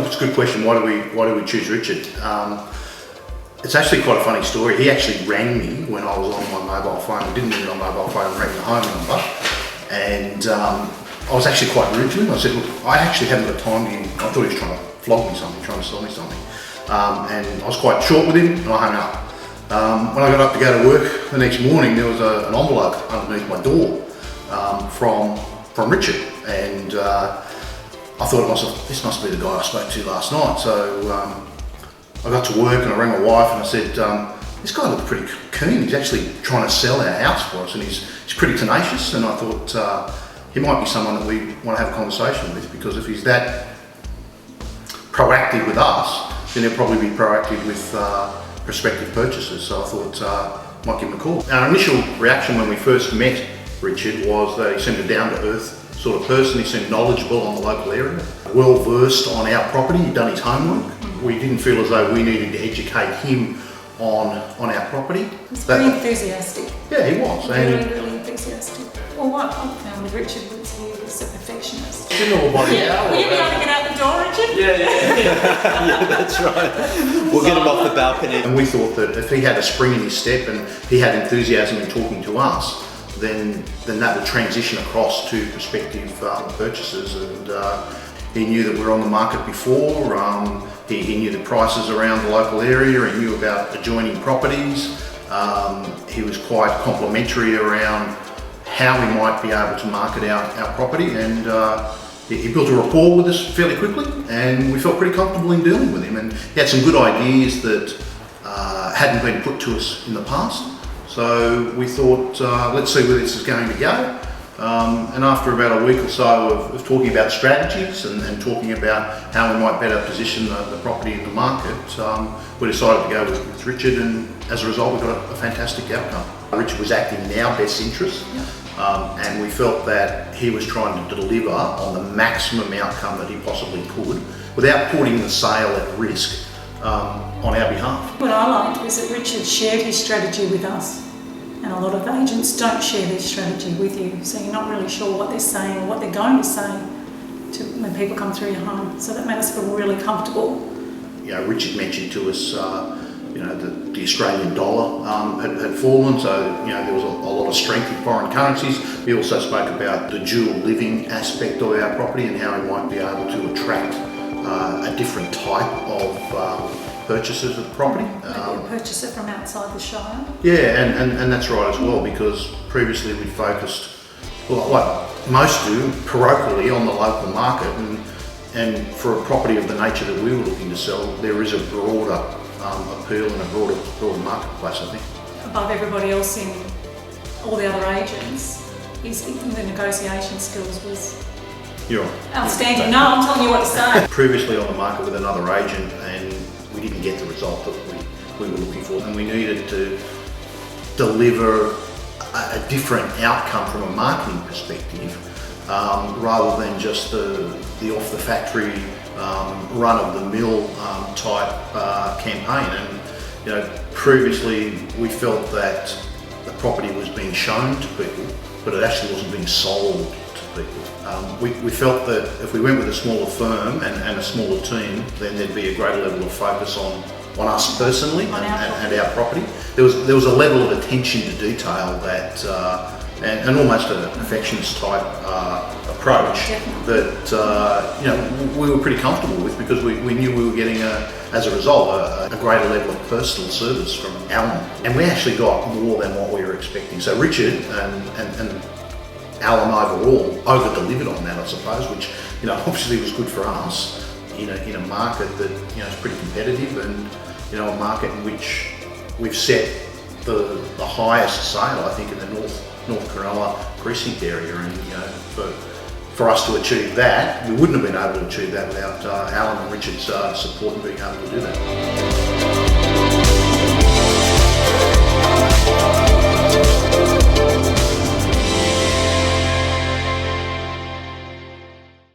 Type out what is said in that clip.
it's a good question. Why do we choose Richard? It's actually quite a funny story. He actually rang me when I was on my mobile phone. I didn't ring on my mobile phone, I rang the home number. And I was actually quite rude to him. I said, look, I actually haven't got time to you. I thought he was trying to flog me something, trying to sell me something. And I was quite short with him and I hung up. When I got up to go to work the next morning, there was an envelope underneath my door from Richard. And I thought to myself, this must be the guy I spoke to last night. So I got to work and I rang my wife and I said, this guy looks pretty keen. He's actually trying to sell our house for us and he's pretty tenacious. And I thought he might be someone that we want to have a conversation with, because if he's that proactive with us, then he'll probably be proactive with prospective purchasers. So I thought might give him a call. Our initial reaction when we first met Richard was that he seemed a down-to-earth sort of person. He seemed knowledgeable on the local area, well versed on our property. He'd done his homework. We didn't feel as though we needed to educate him on our property. He was very enthusiastic. Yeah, he was. Really enthusiastic. Well, what I found with Richard was he was a perfectionist. Didn't know about it. Will you be able to get out the door, Richard? Yeah, that's right. We'll get him off the balcony. And we thought that if he had a spring in his step and he had enthusiasm in talking to us, then that would transition across to prospective purchasers. And he knew that we were on the market before. He knew the prices around the local area. He knew about adjoining properties. He was quite complimentary around how we might be able to market our property, and he built a rapport with us fairly quickly, and we felt pretty comfortable in dealing with him. And he had some good ideas that hadn't been put to us in the past. So we thought, let's see where this is going to go. And after about a week or so of talking about strategies and talking about how we might better position the property in the market, we decided to go with Richard, and as a result we got a fantastic outcome. Richard was acting in our best interest, and we felt that he was trying to deliver on the maximum outcome that he possibly could without putting the sale at risk on our behalf. What I liked was that Richard shared his strategy with us. And a lot of agents don't share their strategy with you, so you're not really sure what they're saying or what they're going to say when people come through your home. So that made us feel really comfortable. You know, Richard mentioned to us, the Australian dollar had fallen, so there was a lot of strength in foreign currencies. We also spoke about the dual living aspect of our property and how we might be able to attract a different type of purchasers of the property. Maybe a purchaser from outside the Shire. Yeah, and that's right as well, because previously we focused, well, like most do, parochially on the local market, and for a property of the nature that we were looking to sell, there is a broader appeal and a broader marketplace, I think. Above everybody else in all the other agents, the negotiation skills was outstanding. No, I'm telling you what to say. Previously on the market with another agent, and we didn't get the result that we were looking for, and we needed to deliver a different outcome from a marketing perspective, rather than just the off the factory run-of-the-mill type campaign. And previously we felt that the property was being shown to people, but it actually wasn't being sold to people. We felt that if we went with a smaller firm and a smaller team, then there'd be a greater level of focus on us personally and our property. There was a level of attention to detail that and almost a perfectionist type approach that we were pretty comfortable with, because we knew we were getting as a result a greater level of personal service from Alan, and we actually got more than what we were expecting. So Richard and Alan overall over-delivered on that, I suppose, which obviously was good for us in a market that is pretty competitive, and a market in which we've set the highest sale, I think, in the North Cronulla precinct area. And for us to achieve that, we wouldn't have been able to achieve that without Alan and Richard's support in being able to do that.